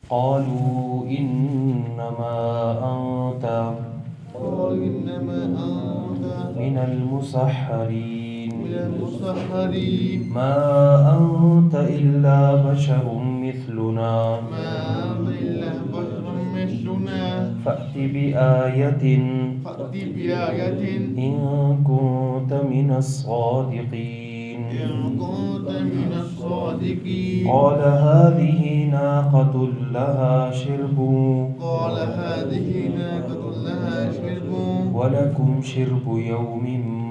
قالوا إنما أنت من المسحرين ما أنت إلا بشر مثلنا فأت بآية إن كنت من الصادقين قال هذه ناقة لها شرب ولكم شرب يوم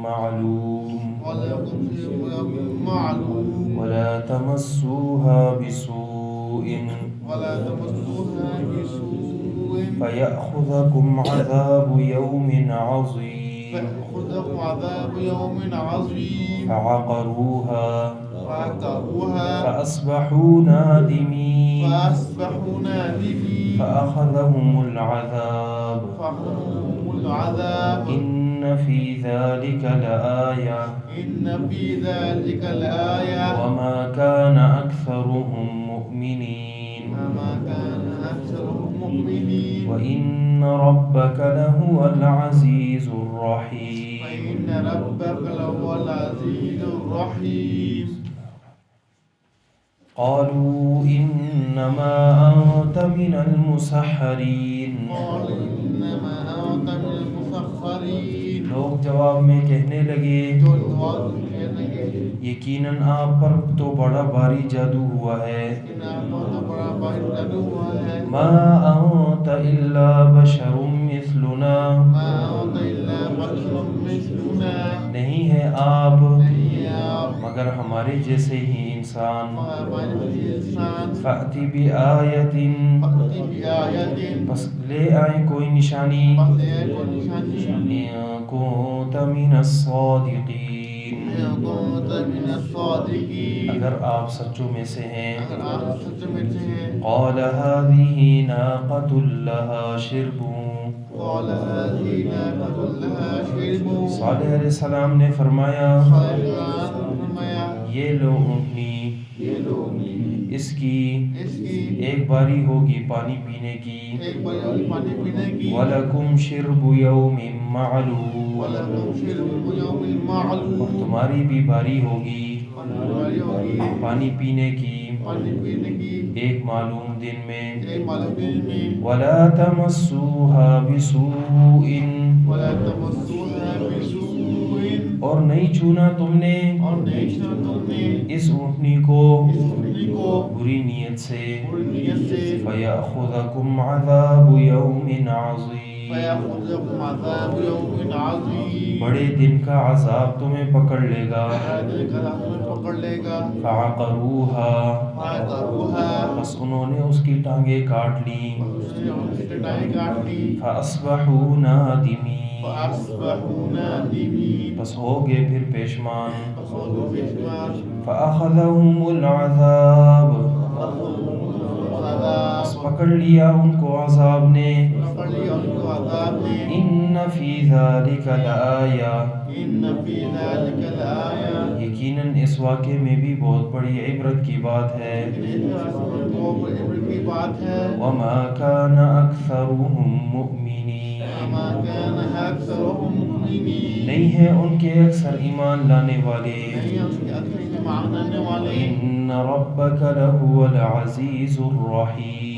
معلوم ولا تمسوها بسوء فيأخذكم عذاب يوم عظيم فعقروها فأصبحوا نادمين فأخذهم العذاب إن في ذلك لآية وما كان أكثرهم مؤمنين وإن ربك لهو العزيز الرحيم قالوا إنما أنت من المسحرين لوگ جواب میں کہنے لگے یقیناً آپ پر تو بڑا بھاری جادو ہوا ہے ما أنت إلا بشر مثلنا نہیں ہے آپ مگر ہمارے جیسے ہی انسان فأت بآیت بس لے آئیں کوئی نشانی إن كنت من الصادقین اگر آپ سچوں میں سے ہیں قال هذه ناقة لها شرب صالح علیہ السلام نے فرمایا یہ لو اونٹنی اس کی ایک باری ہوگی پانی پینے کی وَلَكُمْ شِرْبُ يَوْمٍ مَّعْلُومٍ اور تمہاری بھی باری ہوگی پانی پینے کی ایک معلوم دن میں وَلَا تَمَسُّوهَا بِسُوءٍ اور نہیں چھونا تم نے اس اونٹنی کو بری نیت سے فَيَأْخُذَكُمْ عَذَابُ يَوْمٍ عَظِيمٍ بڑے دن کا عذاب تمہیں پکڑ لے گا فَعَقَرُوهَا بس انہوں نے اس کی ٹانگیں کاٹ لیں فَأَصْبَحُوا نَادِمِينَ بس ہو گئے پھر پیشمان فَأَخَذَهُمُ الْعَذَابُ بس پکڑ لیا ان کو عذاب نے إِنَّ فِي ذَلِكَ لَآيَةً یقیناً اس واقعے میں بھی بہت بڑی عبرت کی بات ہے وَمَا كَانَ أَكْثَرُهُم مُؤْمِنِينَ نہیں ہے ان کے اکثر ایمان لانے والے إِنَّ رَبَّكَ لَهُوَ الْعَزِيزُ الرَّحِيمُ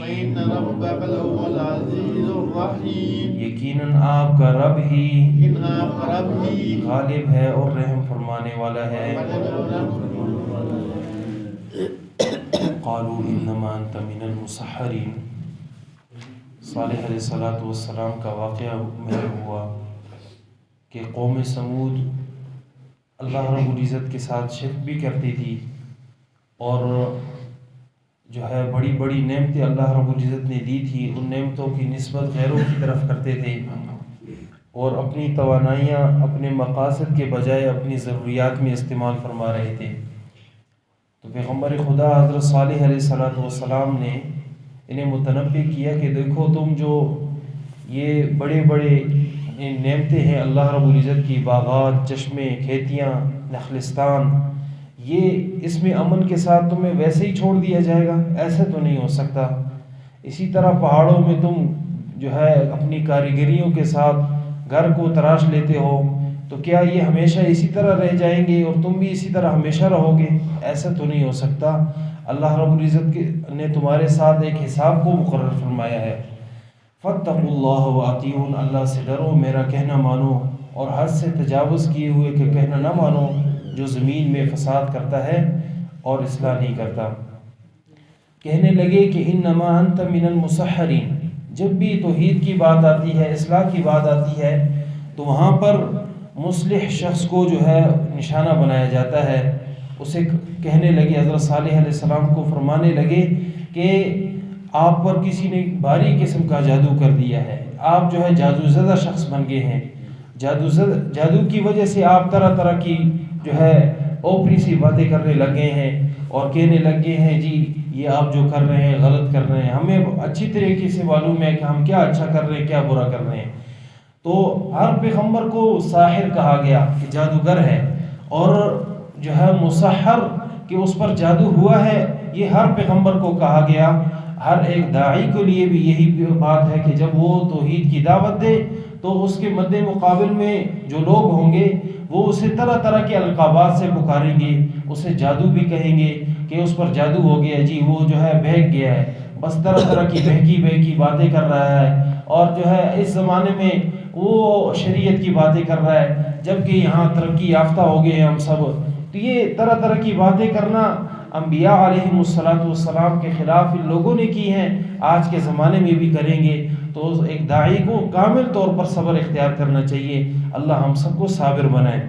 یقیناً آپ کا رب ہی غالب ہے اور رحم فرمانے والا ہے قالوا انما انت من المسحرین صالح علیہ السلام کا واقعہ میں ہوا کہ قوم سمود اللہ رب العزت کے ساتھ شرک بھی کرتی تھی اور جو ہے بڑی بڑی نعمتیں اللہ رب العزت نے دی تھی ان نعمتوں کی نسبت غیروں کی طرف کرتے تھے اور اپنی توانائیاں اپنے مقاصد کے بجائے اپنی ضروریات میں استعمال فرما رہے تھے. تو پیغمبر خدا حضرت صالح علیہ السلام نے انہیں متنبہ کیا کہ دیکھو تم جو یہ بڑے بڑے نعمتیں ہیں اللہ رب العزت کی، باغات، چشمے، کھیتیاں، نخلستان، یہ اس میں امن کے ساتھ تمہیں ویسے ہی چھوڑ دیا جائے گا؟ ایسا تو نہیں ہو سکتا۔ اسی طرح پہاڑوں میں تم جو ہے اپنی کاریگریوں کے ساتھ گھر کو تراش لیتے ہو، تو کیا یہ ہمیشہ اسی طرح رہ جائیں گے اور تم بھی اسی طرح ہمیشہ رہو گے؟ ایسا تو نہیں ہو سکتا۔ اللہ رب العزت نے تمہارے ساتھ ایک حساب کو مقرر فرمایا ہے۔ فاتقوا اللہ وأطیعون، اللہ سے ڈرو، میرا کہنا مانو، اور حد سے تجاوز کیے ہوئے کہ کہنا نہ مانو، جو زمین میں فساد کرتا ہے اور اصلاح نہیں کرتا۔ کہنے لگے کہ انما انت من المسحرین، جب بھی توحید کی بات آتی ہے، اصلاح کی بات آتی ہے، تو وہاں پر مصلح شخص کو جو ہے نشانہ بنایا جاتا ہے۔ اسے کہنے لگے، حضرت صالح علیہ السلام کو فرمانے لگے کہ آپ پر کسی نے بھاری قسم کا جادو کر دیا ہے، آپ جو ہے جادو زدہ شخص بن گئے ہیں، جادو کی وجہ سے آپ طرح طرح کی جو ہے اوپری سی باتیں کرنے لگے ہیں اور کہنے لگے ہیں جی یہ آپ جو کر رہے ہیں غلط کر رہے ہیں، ہمیں اچھی طریقے سے معلوم ہے کہ ہم کیا اچھا کر رہے ہیں کیا برا کر رہے ہیں۔ تو ہر پیغمبر کو ساحر کہا گیا کہ جادوگر ہے، اور جو ہے مسحر کہ اس پر جادو ہوا ہے، یہ ہر پیغمبر کو کہا گیا۔ ہر ایک داعی کے لیے بھی یہی بات ہے کہ جب وہ توحید کی دعوت دے تو اس کے مد مقابل میں جو لوگ ہوں گے وہ اسے طرح طرح کے القابات سے پکاریں گے، اسے جادو بھی کہیں گے کہ اس پر جادو ہو گیا جی، وہ جو ہے بہک گیا ہے، بس طرح طرح کی بہکی باتیں کر رہا ہے، اور جو ہے اس زمانے میں وہ شریعت کی باتیں کر رہا ہے، جبکہ یہاں ترقی یافتہ ہو گئے ہیں ہم سب۔ تو یہ طرح طرح کی باتیں کرنا انبیاء علیہم السلام کے خلاف ان لوگوں نے کی ہیں، آج کے زمانے میں بھی کریں گے۔ تو ایک داعی کو کامل طور پر صبر اختیار کرنا چاہیے، اللہ ہم سب کو صابر بنائے۔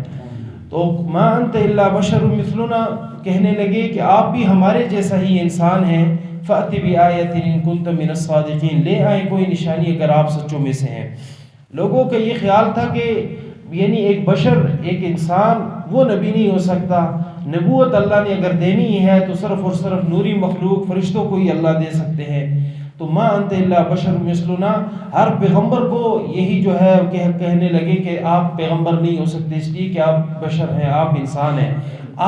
تو ما انت الا بشر مثلنا، کہنے لگے کہ آپ بھی ہمارے جیسا ہی انسان ہیں، فأتی بآیۃ ان کنت من الصادقین، لے آئیں کوئی نشانی اگر آپ سچوں میں سے ہیں۔ لوگوں کا یہ خیال تھا کہ یعنی ایک بشر، ایک انسان وہ نبی نہیں ہو سکتا، نبوت اللہ نے اگر دینی ہے تو صرف اور صرف نوری مخلوق فرشتوں کو ہی اللہ دے سکتے ہیں۔ تو ما انت الا بشر مثلنا، ہر پیغمبر کو یہی جو ہے کہنے لگے کہ آپ پیغمبر نہیں ہو سکتے اس لیے کہ آپ بشر ہیں، آپ انسان ہیں۔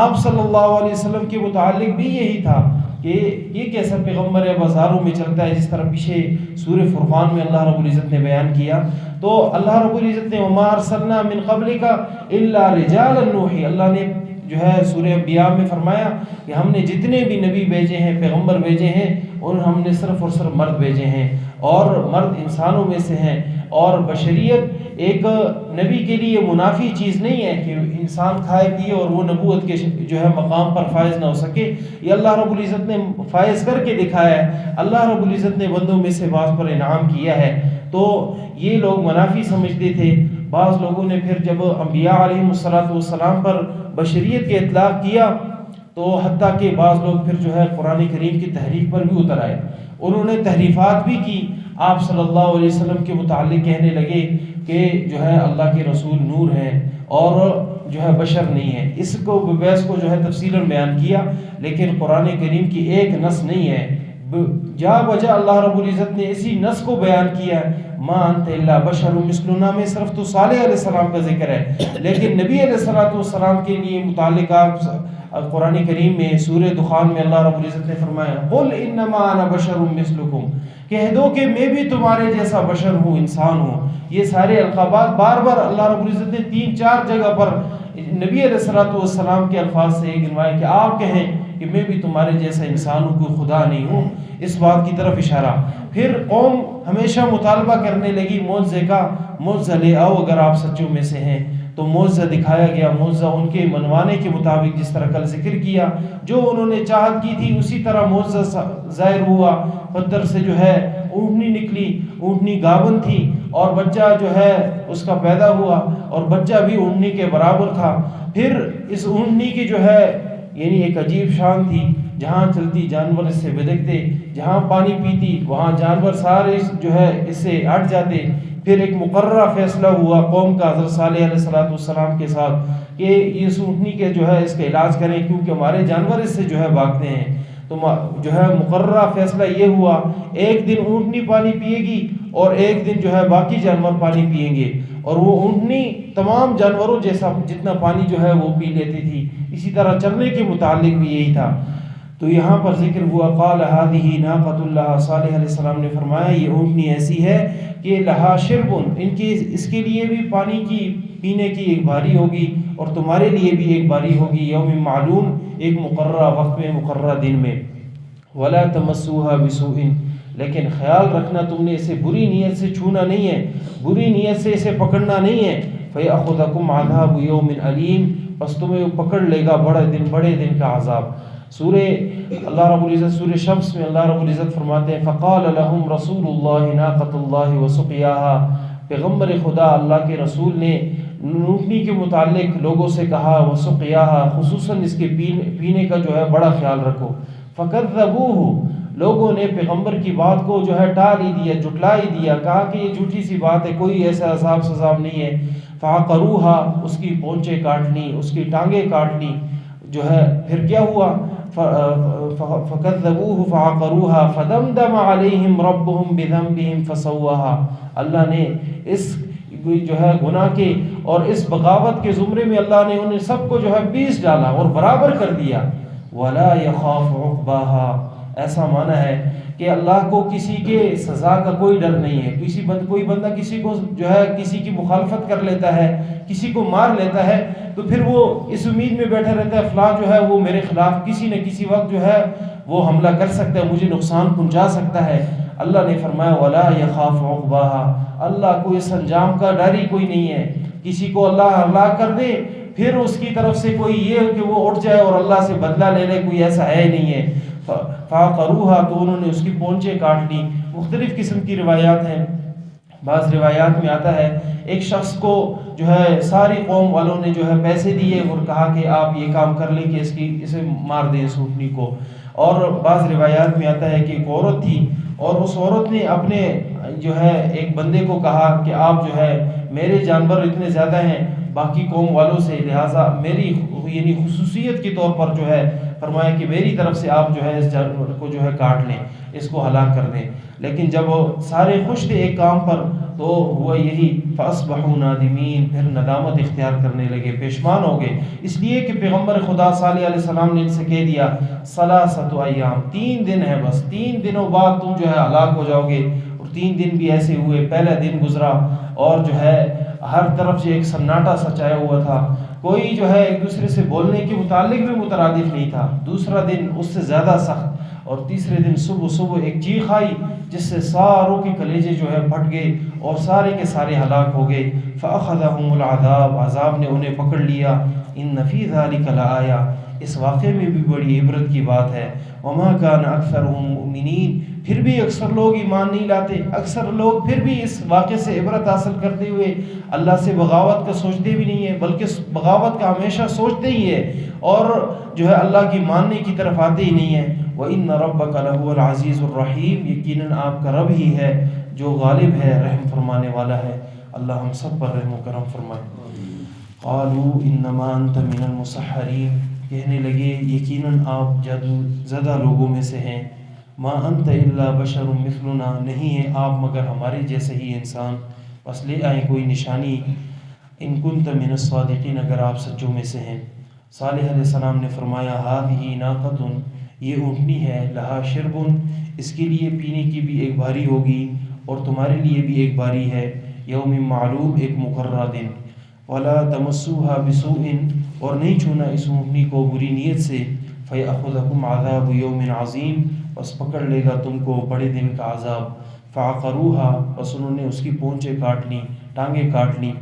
آپ صلی اللہ علیہ وسلم کے متعلق بھی یہی تھا کہ یہ کیسا پیغمبر ہے، بازاروں میں چلتا ہے، جس طرح پیچھے سورہ فرقان میں اللہ رب العزت نے بیان کیا۔ تو اللہ رب العزت نے وما ارسلنا من قبلک الا رجالا نوحی، اللہ نے جو ہے سورہ انبیاء میں فرمایا کہ ہم نے جتنے بھی نبی بھیجے ہیں، پیغمبر بھیجے ہیں، اور ہم نے صرف اور صرف مرد بھیجے ہیں، اور مرد انسانوں میں سے ہیں۔ اور بشریت ایک نبی کے لیے منافی چیز نہیں ہے کہ انسان کھائے پیے اور وہ نبوت کے جو ہے مقام پر فائز نہ ہو سکے، یہ اللہ رب العزت نے فائز کر کے دکھایا ہے، اللہ رب العزت نے بندوں میں سے بعض پر انعام کیا ہے۔ تو یہ لوگ منافی سمجھتے تھے۔ بعض لوگوں نے پھر جب انبیاء علیہم السلام پر بشریت کے اطلاق کیا تو حتیٰ کہ بعض لوگ پھر جو ہے قرآن کریم کی تحریف پر بھی اتر آئے، انہوں نے تحریفات بھی کی، آپ صلی اللہ علیہ وسلم کے متعلق کہنے لگے کہ جو ہے اللہ کے رسول نور ہیں اور جو ہے بشر نہیں ہے۔ اس کو بحث کو جو ہے تفصیلاً بیان کیا، لیکن قرآن کریم کی ایک نص نہیں ہے، جا بجا اللہ رب العزت نے اسی نص کو بیان کیا ہے۔ ما انت الا بشر مثلنا میں صرف تو صالح علیہ السلام کا ذکر ہے، لیکن نبی علیہ السلام کے لیے متعلق قرآن کریم میں سورہ دخان میں اللہ رب العزت نے فرمایا قل انما انا بشر مثلکم، کہہ دو کہ میں بھی تمہارے جیسا بشر ہوں، انسان ہوں۔ یہ سارے القابات بار بار اللہ رب العزت نے 3-4 جگہ پر نبی علیہ السلام کے الفاظ سے گنوائے کہ آپ کہیں کہ میں بھی تمہارے جیسا انسان ہوں، کوئی خدا نہیں ہوں، اس بات کی طرف اشارہ۔ پھر قوم ہمیشہ مطالبہ کرنے لگی معجزے کا، معجزہ لے آؤ اگر آپ سچوں میں سے ہیں۔ تو معجزہ دکھایا گیا، معجزہ ان کے منوانے کے مطابق جس طرح کل ذکر کیا، جو انہوں نے چاہت کی تھی اسی طرح معجزہ ظاہر ہوا۔ پتھر سے جو ہے اونٹنی نکلی، اونٹنی گابن تھی اور بچہ جو ہے اس کا پیدا ہوا، اور بچہ بھی اونٹنی کے برابر تھا۔ پھر اس اونٹنی کی جو ہے یعنی ایک عجیب شان تھی، جہاں چلتی جانور اس سے بدکتے، جہاں پانی پیتی وہاں جانور سارے جو ہے اس سے ہٹ جاتے۔ پھر ایک مقررہ فیصلہ ہوا قوم کا حضرت صالح علیہ السلام کے ساتھ کہ اس اونٹنی کے جو ہے اس کا علاج کریں، کیونکہ ہمارے جانور اس سے جو ہے بھاگتے ہیں۔ تو جو ہے مقررہ فیصلہ یہ ہوا، ایک دن اونٹنی پانی پیے گی اور ایک دن جو ہے باقی جانور پانی پئیں گے، اور وہ اونٹنی تمام جانوروں جیسا جتنا پانی جو ہے وہ پی لیتی تھی، اسی طرح چرنے کے متعلق بھی یہی تھا۔ تو یہاں پر ذکر ہوا قال هذه ناقۃ اللہ، صالح علیہ السلام نے فرمایا یہ اونٹنی ایسی ہے کہ لہا شرب، اس کے لیے بھی پانی کی پینے کی ایک باری ہوگی اور تمہارے لیے بھی ایک باری ہوگی، یوم معلوم، ایک مقررہ وقت میں، مقررہ دن میں۔ ولا تمسوها بسوء، لیکن خیال رکھنا تم نے اسے بری نیت سے چھونا نہیں ہے، بری نیت سے اسے پکڑنا نہیں ہے۔ فیأخذکم عذاب یوم علیم، پس تمہیں پکڑ لے گا بڑے دن کا عذاب۔ سورہ اللہ رب العزت سورہ شمس میں اللہ رب العزت فرماتے ہیں فقال لهم رسول اللہ ناقۃ اللہ وسقیاها، پیغمبر خدا اللہ کے رسول نے اونٹنی کے متعلق لوگوں سے کہا وسقیاها، خصوصاً اس کے پینے کا جو ہے بڑا خیال رکھو۔ فکذبوہ، لوگوں نے پیغمبر کی بات کو جو ہے ٹال ہی دیا، جھٹلا ہی دیا، کہا کہ یہ جھوٹی سی بات ہے، کوئی ایسا عذاب سزاب نہیں ہے۔ فعقروها، اس کی پونچیں کاٹ لی، اس کی ٹانگیں کاٹ لی، جو ہے پھر کیا ہوا؟ فکذبوہ فعقروها فدمدم علیہم ربہم بذنبہم فسواها، اللہ نے اس جو ہے گناہ کے اور اس بغاوت کے زمرے میں اللہ نے انہیں سب کو جو ہے پیس ڈالا اور برابر کر دیا۔ ولا یخاف عقباها، ایسا معنی ہے کہ اللہ کو کسی کے سزا کا کوئی ڈر نہیں ہے۔ کوئی بندہ کسی کو جو ہے کسی کی مخالفت کر لیتا ہے، کسی کو مار لیتا ہے، تو پھر وہ اس امید میں بیٹھا رہتا ہے فلاں جو ہے وہ میرے خلاف کسی نہ کسی وقت جو ہے وہ حملہ کر سکتا ہے، مجھے نقصان پہنچا سکتا ہے۔ اللہ نے فرمایا ولا یخاف عقباها، اللہ کو اس انجام کا ڈر ہی کوئی نہیں ہے۔ کسی کو اللہ ہلاک کر دے پھر اس کی طرف سے کوئی یہ کہ وہ اٹھ جائے اور اللہ سے بدلہ لے لے، کوئی ایسا ہے نہیں ہے۔ فعقروها، تو انہوں نے اس کی پونچیں کاٹ لی۔ مختلف قسم کی روایات ہیں، بعض روایات میں آتا ہے ایک شخص کو جو ہے ساری قوم والوں نے جو ہے پیسے دیے اور کہا کہ آپ یہ کام کر لیں کہ اسے مار دیں اس اونٹنی کو۔ اور بعض روایات میں آتا ہے کہ ایک عورت تھی اور اس عورت نے اپنے جو ہے ایک بندے کو کہا کہ آپ جو ہے میرے جانور اتنے زیادہ ہیں باقی قوم والوں سے، لہٰذا میری یعنی خصوصیت کے طور پر جو ہے فرمایا کہ میری طرف سے آپ جو ہے اس جانور کو جو ہے کاٹ لیں، اس کو ہلاک کر دیں۔ لیکن جب سارے خوش تھے ایک کام پر تو ہوا یہی فاصبحوا نادمین، پھر ندامت اختیار کرنے لگے، پیشمان ہو گئے، اس لیے کہ پیغمبر خدا صالح علیہ السلام نے ان سے کہہ دیا ثلاثۃ ایام، 3 دن ہے بس، 3 دنوں بعد تم جو ہے ہلاک ہو جاؤ گے۔ اور 3 دن بھی ایسے ہوئے، پہلا دن گزرا اور جو ہے ہر طرف سے ایک سناٹا سچایا ہوا تھا، کوئی جو ہے ایک دوسرے سے بولنے کے متعلق بھی مترادف نہیں تھا۔ دوسرا دن اس سے زیادہ سخت، اور تیسرے دن صبح ایک چیخ آئی جس سے ساروں کے کلیجے جو ہے پھٹ گئے اور سارے کے سارے ہلاک ہو گئے۔ فأخذهم العذاب، عذاب نے انہیں پکڑ لیا۔ ان فی ذلک لآیہ، اس واقعے میں بھی بڑی عبرت کی بات ہے۔ وما کان اکثرهم مؤمنین، پھر بھی اکثر لوگ ایمان نہیں لاتے، اکثر لوگ پھر بھی اس واقعے سے عبرت حاصل کرتے ہوئے اللہ سے بغاوت کا سوچتے بھی نہیں ہے، بلکہ بغاوت کا ہمیشہ سوچتے ہی ہے اور جو ہے اللہ کی ماننے کی طرف آتے ہی نہیں ہے۔ وَإِنَّ رَبَّكَ لَهُوَ الْعَزِيزُ الرَّحِيمُ، یقیناً آپ کا رب ہی ہے جو غالب ہے، رحم فرمانے والا ہے۔ اللہ ہم سب پر رحم و کرم فرمائے۔ قالوا انما انت من المسحرین، کہنے لگے یقیناً آپ جادو زدہ لوگوں میں سے ہیں۔ ما انت الا بشر مثلنا، نہیں ہے آپ مگر ہمارے جیسے ہی انسان، بس لے آئیں کوئی نشانی۔ ان کنت من الصادقین، اگر آپ سچوں میں سے ہیں۔ صالح علیہ السلام نے فرمایا هذه ناقۃ، یہ اونٹنی ہے، لہا شرب، اس کے لیے پینے کی بھی ایک باری ہوگی اور تمہارے لیے بھی ایک باری ہے، یوم معلوم، ایک مقررہ دن۔ ولا تمسوها بسوء، اور نہیں چھونا اس اونٹنی کو بری نیت سے، فیأخذکم عذاب یوم عظیم، بس پکڑ لے گا تم کو بڑے دن کا عذاب۔ فعقروها، بس انہوں نے اس کی پونچیں کاٹ لی، ٹانگیں کاٹ لی۔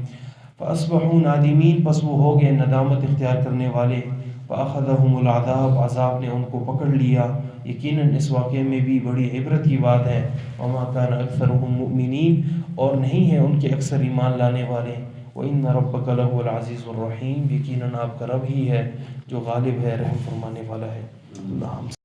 فاصبحوا نادمین، پس وہ ہو گئے ندامت اختیار کرنے والے۔ فاخذهم العذاب، عذاب نے ان کو پکڑ لیا۔ یقیناً اس واقعے میں بھی بڑی عبرت کی بات ہے۔ وما كان اکثرهم مؤمنین، اور نہیں ہے ان کے اکثر ایمان لانے والے۔ وَإِنَّ رَبَّكَ لَهُوَ الْعَزِيزُ الرَّحِيمُ، یقیناً آپ کا رب ہی ہے جو غالب ہے، رحم فرمانے والا ہے۔ اللہ